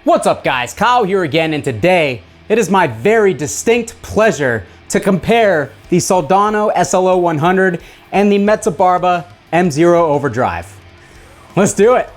What's up guys, Kyle here again, and today it is my very distinct pleasure to compare the Soldano SLO 100 and the Mezzarbarba MZero Overdrive. Let's do it.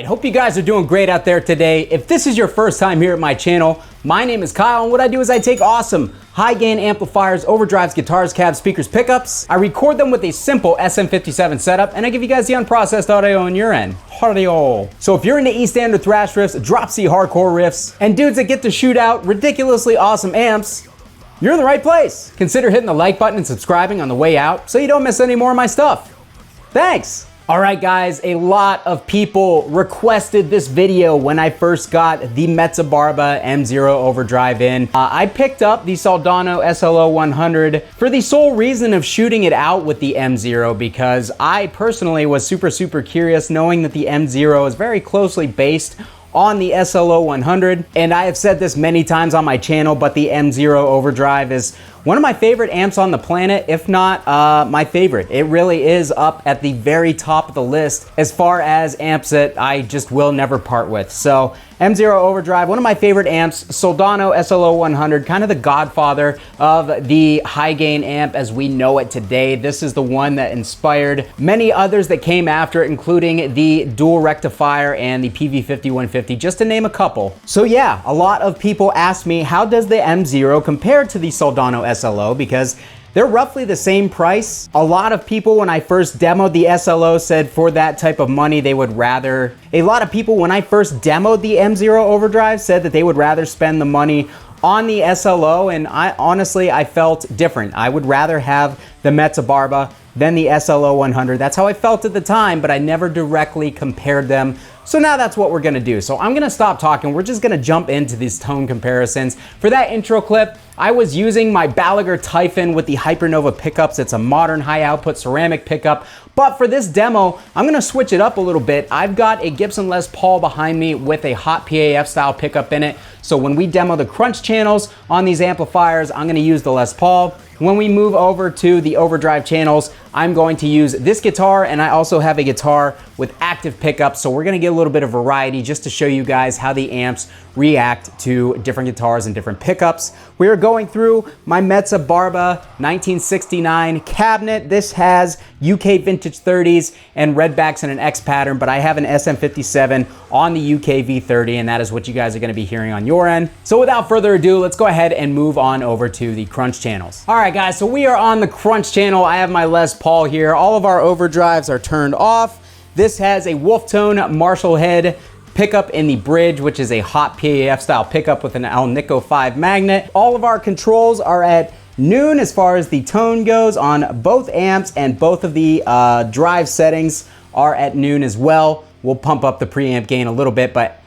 Hope you guys are doing great out there today. If this is your first time here at my channel, my name is Kyle, and what I do is I take awesome high gain amplifiers, overdrives, guitars, cabs, speakers, pickups. I record them with a simple SM57 setup, and I give you guys the unprocessed audio on your end. Audio. So if you're into East End or thrash riffs, drop C hardcore riffs, and dudes that get to shoot out ridiculously awesome amps, you're in the right place. Consider hitting the like button and subscribing on the way out so you don't miss any more of my stuff. Thanks. All right guys, a lot of people requested this video when I first got the Mezzarbarba MZero Overdrive in. I picked up the Soldano SLO 100 for the sole reason of shooting it out with the MZero, because I personally was super curious, knowing that the MZero is very closely based on the SLO 100, and I have said this many times on my channel, but the MZero Overdrive is one of my favorite amps on the planet, if not my favorite. It really is up at the very top of the list as far as amps that I just will never part with. So MZero Overdrive, one of my favorite amps. Soldano SLO 100, kind of the godfather of the high gain amp as we know it today. This is the one that inspired many others that came after it, including the dual rectifier and the PV5150, just to name a couple. So yeah, a lot of people ask me, how does the MZero compare to the Soldano SLO? Because they're roughly the same price. A lot of people, when I first demoed the SLO, said for that type of money they would rather, a lot of people when I first demoed the MZero Overdrive said that they would rather spend the money on the SLO, and I honestly felt different. I would rather have the Mezzarbarba than the SLO 100. That's how I felt at the time, but I never directly compared them. So now that's what we're gonna do. So I'm gonna stop talking. We're just gonna jump into these tone comparisons. For that intro clip, I was using my Balaguer Typhon with the Hypernova pickups. It's a modern high output ceramic pickup. But for this demo, I'm gonna switch it up a little bit. I've got a Gibson Les Paul behind me with a hot PAF style pickup in it. So when we demo the crunch channels on these amplifiers, I'm gonna use the Les Paul. When we move over to the Overdrive channels, I'm going to use this guitar, and I also have a guitar with active pickups, so we're gonna get a little bit of variety just to show you guys how the amps react to different guitars and different pickups. We are going through my Mezzarbarba 1969 cabinet. This has UK vintage 30s and redbacks and an X pattern, but I have an SM57 on the UK V30, and that is what you guys are gonna be hearing on your end. So without further ado, let's go ahead and move on over to the crunch channels. All right guys, so we are on the crunch channel. I have my Les Paul here. All of our overdrives are turned off. This has a wolf tone Marshall head pickup in the bridge, which is a hot PAF style pickup with an Alnico 5 magnet. All of our controls are at noon as far as the tone goes on both amps, and both of the drive settings are at noon as well. We'll pump up the preamp gain a little bit, but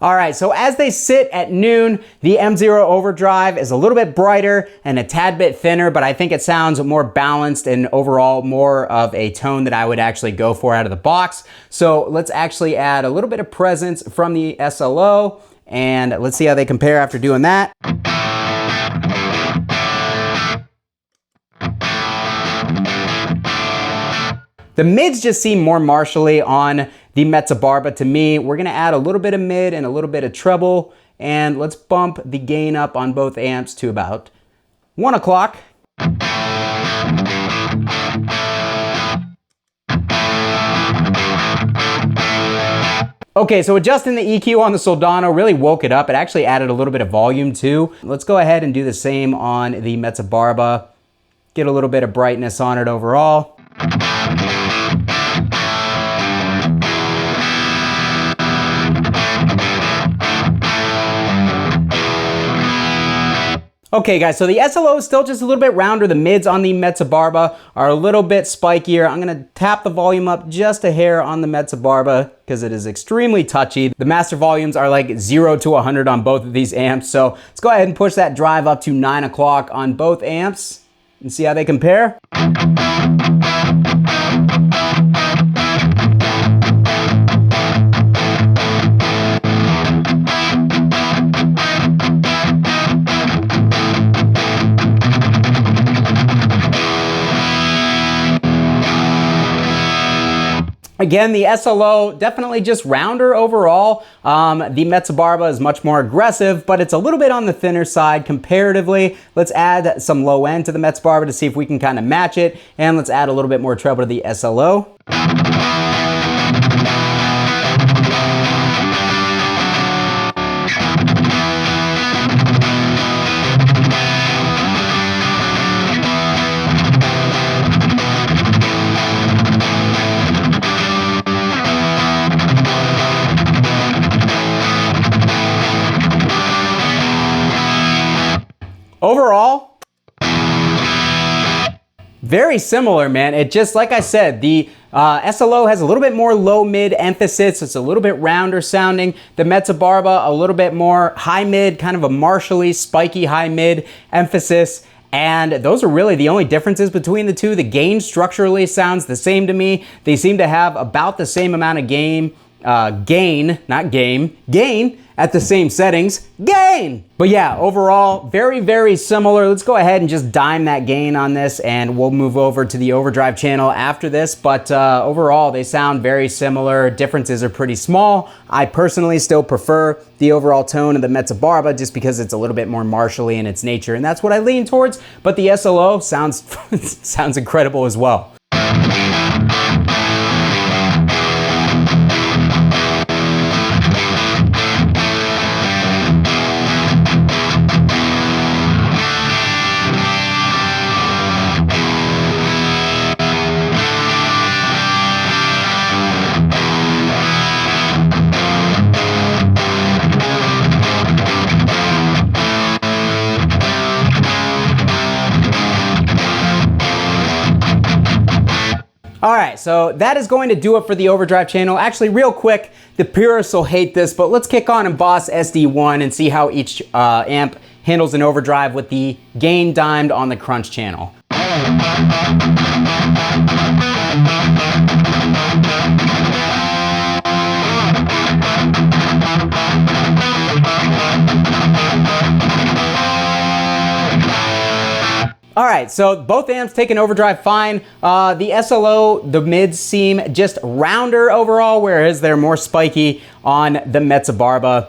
all right, so as they sit at noon, the MZero Overdrive is a little bit brighter and a tad bit thinner, but I think it sounds more balanced and overall more of a tone that I would actually go for out of the box. So let's actually add a little bit of presence from the SLO, and let's see how they compare after doing that. The mids just seem more martially on the Mezzarbarba to me. We're gonna add a little bit of mid and a little bit of treble, and let's bump the gain up on both amps to about 1 o'clock. Okay, so adjusting the EQ on the Soldano really woke it up. It actually added a little bit of volume too. Let's go ahead and do the same on the Mezzarbarba. Get a little bit of brightness on it overall. Okay guys, so the SLO is still just a little bit rounder. The mids on the Mezzarbarba are a little bit spikier. I'm gonna tap the volume up just a hair on the Mezzarbarba because it is extremely touchy. The master volumes are like 0 to 100 on both of these amps. So let's go ahead and push that drive up to 9 o'clock on both amps and see how they compare. Again, the SLO definitely just rounder overall. The Mezzarbarba is much more aggressive, but it's a little bit on the thinner side comparatively. Let's add some low end to the Mezzarbarba to see if we can kind of match it, and let's add a little bit more treble to the SLO. Overall, very similar, man. It just, like I said, the SLO has a little bit more low-mid emphasis. It's a little bit rounder sounding. The Mezzarbarba, a little bit more high-mid, kind of a martially, spiky high-mid emphasis. And those are really the only differences between the two. The gain structurally sounds the same to me. They seem to have about the same amount of gain at the same settings, gain! But yeah, overall, very, very similar. Let's go ahead and just dime that gain on this, and we'll move over to the Overdrive channel after this. But overall, they sound very similar. Differences are pretty small. I personally still prefer the overall tone of the Mezzarbarba just because it's a little bit more martially in its nature, and that's what I lean towards. But the SLO sounds, sounds incredible as well. All right, so that is going to do it for the Overdrive channel. Actually, real quick, the purists will hate this, but let's kick on and boss SD1 and see how each amp handles an overdrive with the gain dimed on the crunch channel. All right, so both amps take an overdrive fine. The SLO, the mids seem just rounder overall, whereas they're more spiky on the Mezzarbarba.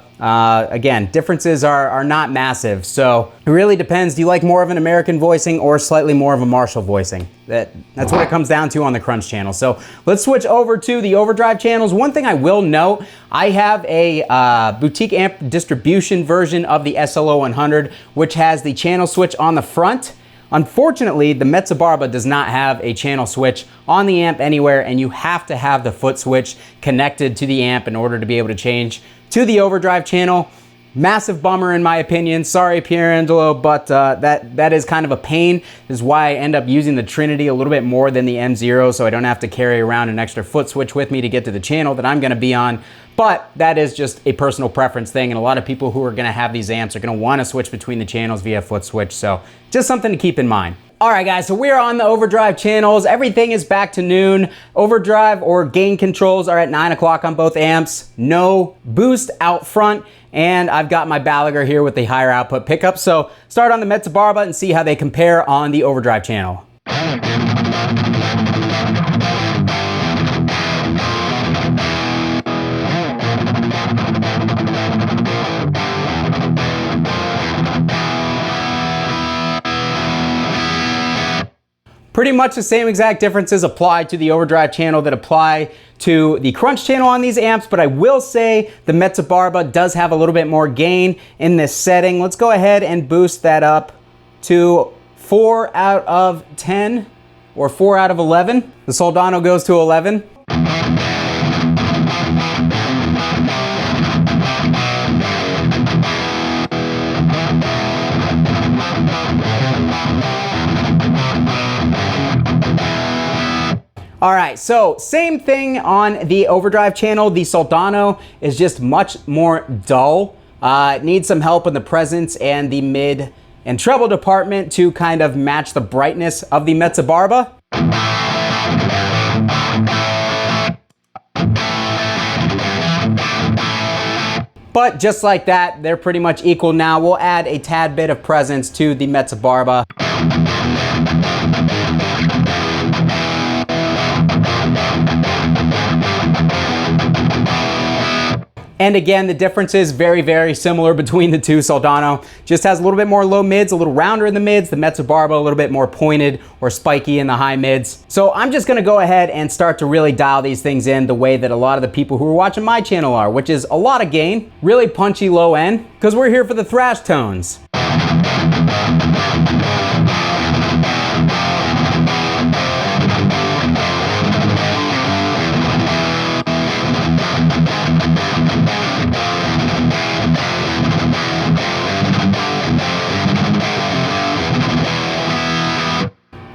Again, differences are not massive, so it really depends. Do you like more of an American voicing or slightly more of a Marshall voicing? That's what it comes down to on the crunch channel. So let's switch over to the Overdrive channels. One thing I will note, I have a boutique amp distribution version of the SLO 100, which has the channel switch on the front. Unfortunately, the Mezzarbarba does not have a channel switch on the amp anywhere, and you have to have the foot switch connected to the amp in order to be able to change to the Overdrive channel. Massive bummer in my opinion. Sorry, Pierangelo, but that is kind of a pain. This is why I end up using the Trinity a little bit more than the MZero, so I don't have to carry around an extra foot switch with me to get to the channel that I'm gonna be on. But that is just a personal preference thing, and a lot of people who are gonna have these amps are gonna wanna switch between the channels via foot switch, so just something to keep in mind. All right, guys, so we're on the Overdrive channels. Everything is back to noon. Overdrive or gain controls are at 9 o'clock on both amps. No boost out front. And I've got my Balaguer here with the higher output pickup. So start on the Mezzarbarba and see how they compare on the Overdrive channel. Pretty much the same exact differences apply to the Overdrive channel that apply to the Crunch channel on these amps, but I will say the Mezzarbarba does have a little bit more gain in this setting. Let's go ahead and boost that up to 4 out of 10 or 4 out of 11. The Soldano goes to 11. All right, so same thing on the Overdrive channel. The Soldano is just much more dull. It needs some help in the presence and the mid and treble department to kind of match the brightness of the Mezzarbarba. But just like that, they're pretty much equal now. We'll add a tad bit of presence to the Mezzarbarba. And again, the difference is very, very similar between the two. Soldano just has a little bit more low mids, a little rounder in the mids. The Mezzarbarba a little bit more pointed or spiky in the high mids. So I'm just gonna go ahead and start to really dial these things in the way that a lot of the people who are watching my channel are, which is a lot of gain, really punchy low end, because we're here for the thrash tones.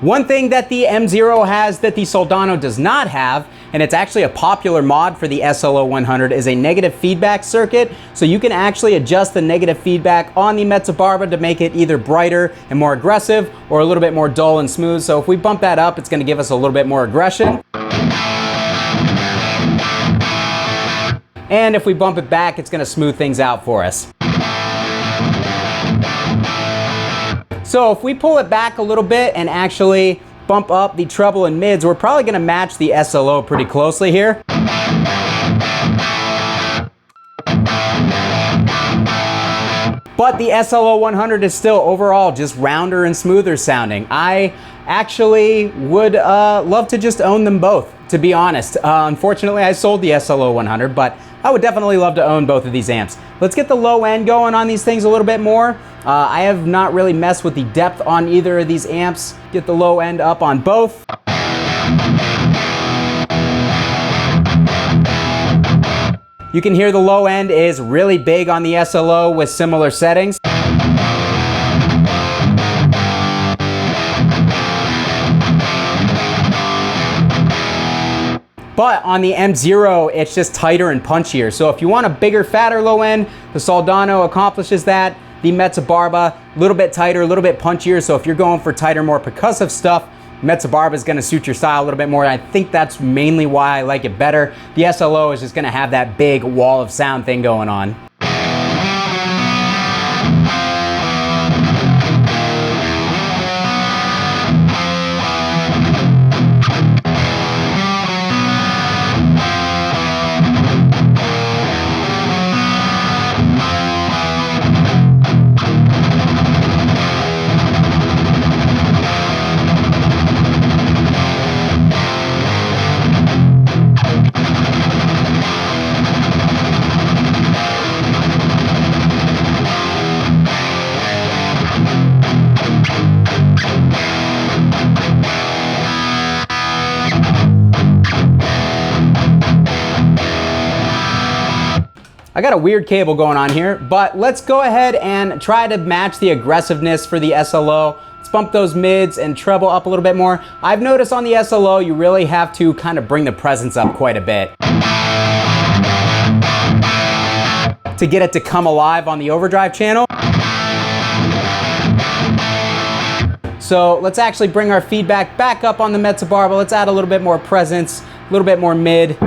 One thing that the MZero has that the Soldano does not have, and it's actually a popular mod for the SLO 100, is a negative feedback circuit. So you can actually adjust the negative feedback on the Mezzarbarba to make it either brighter and more aggressive or a little bit more dull and smooth. So if we bump that up, it's going to give us a little bit more aggression. And if we bump it back, it's going to smooth things out for us. So if we pull it back a little bit and actually bump up the treble and mids, we're probably gonna match the SLO pretty closely here. But the SLO 100 is still overall just rounder and smoother sounding. I actually would love to just own them both, to be honest. Unfortunately, I sold the SLO 100, but I would definitely love to own both of these amps. Let's get the low end going on these things a little bit more. I have not really messed with the depth on either of these amps. Get the low end up on both. You can hear the low end is really big on the SLO with similar settings. But on the MZero, it's just tighter and punchier. So if you want a bigger, fatter low end, the Soldano accomplishes that. The Mezzarbarba, a little bit tighter, a little bit punchier. So if you're going for tighter, more percussive stuff, Mezzarbarba is gonna suit your style a little bit more. And I think that's mainly why I like it better. The SLO is just gonna have that big wall of sound thing going on. I got a weird cable going on here, but let's go ahead and try to match the aggressiveness for the SLO. Let's bump those mids and treble up a little bit more. I've noticed on the SLO, you really have to kind of bring the presence up quite a bit to get it to come alive on the Overdrive channel. So let's actually bring our feedback back up on the Mezzarbarba. Let's add a little bit more presence, a little bit more mid.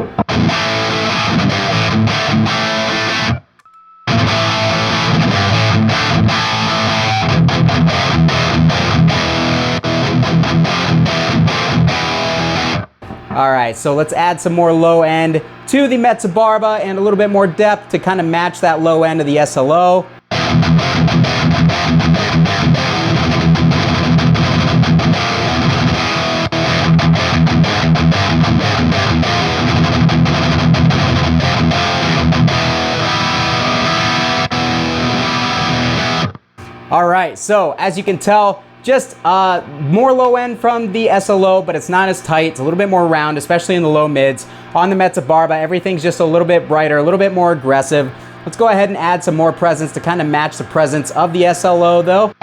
All right, so let's add some more low end to the Mezzarbarba and a little bit more depth to kind of match that low end of the SLO. All right, so as you can tell, just more low end from the SLO, but it's not as tight. It's a little bit more round, especially in the low mids. On the Mezzarbarba, everything's just a little bit brighter, a little bit more aggressive. Let's go ahead and add some more presence to kind of match the presence of the SLO though.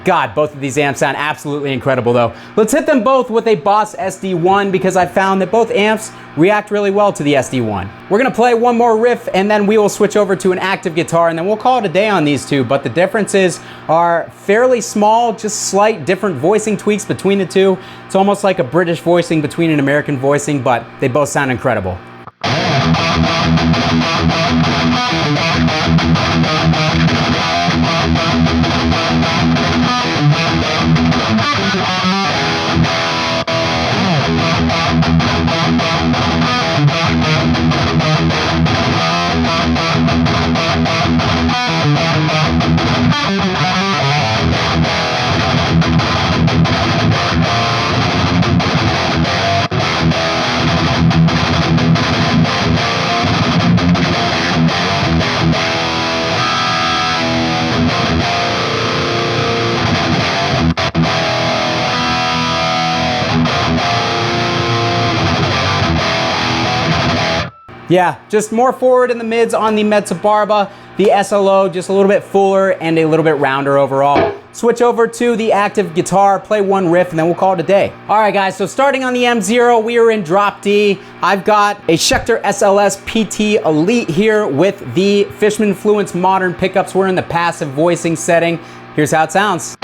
God, both of these amps sound absolutely incredible though. Let's hit them both with a Boss SD1 because I found that both amps react really well to the SD1. We're gonna play one more riff and then we will switch over to an active guitar and then we'll call it a day on these two, but the differences are fairly small, just slight different voicing tweaks between the two. It's almost like a British voicing between an American voicing, but they both sound incredible. Yeah, just more forward in the mids on the Mezzarbarba. The SLO just a little bit fuller and a little bit rounder overall. Switch over to the active guitar, play one riff, and then we'll call it a day. All right, guys, so starting on the MZero, we are in drop D. I've got a Schecter SLS PT Elite here with the Fishman Fluence Modern pickups. We're in the passive voicing setting. Here's how it sounds.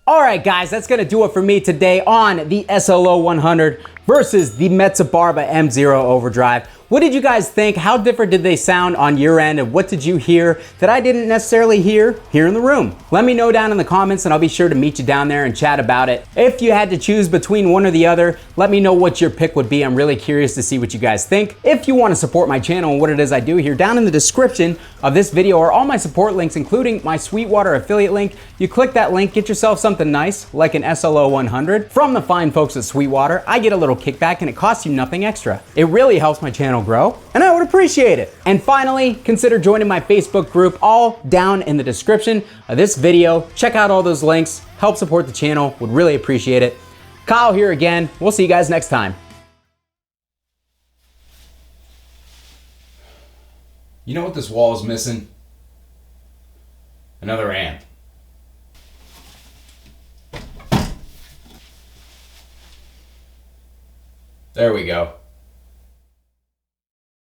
All right, guys, that's gonna do it for me today on the SLO 100 versus the Mezzarbarba MZero Overdrive. What did you guys think? How different did they sound on your end? And what did you hear that I didn't necessarily hear here in the room? Let me know down in the comments and I'll be sure to meet you down there and chat about it. If you had to choose between one or the other, let me know what your pick would be. I'm really curious to see what you guys think. If you want to support my channel and what it is I do here, down in the description of this video are all my support links, including my Sweetwater affiliate link. You click that link, get yourself something nice, like an SLO 100 from the fine folks at Sweetwater. I get a little kickback and it costs you nothing extra. It really helps my channel grow and I would appreciate it. And finally, consider joining my Facebook group, all down in the description of this video. Check out all those links, help support the channel, would really appreciate it. Kyle here again. We'll see you guys next time. You know what this wall is missing? Another amp. There we go.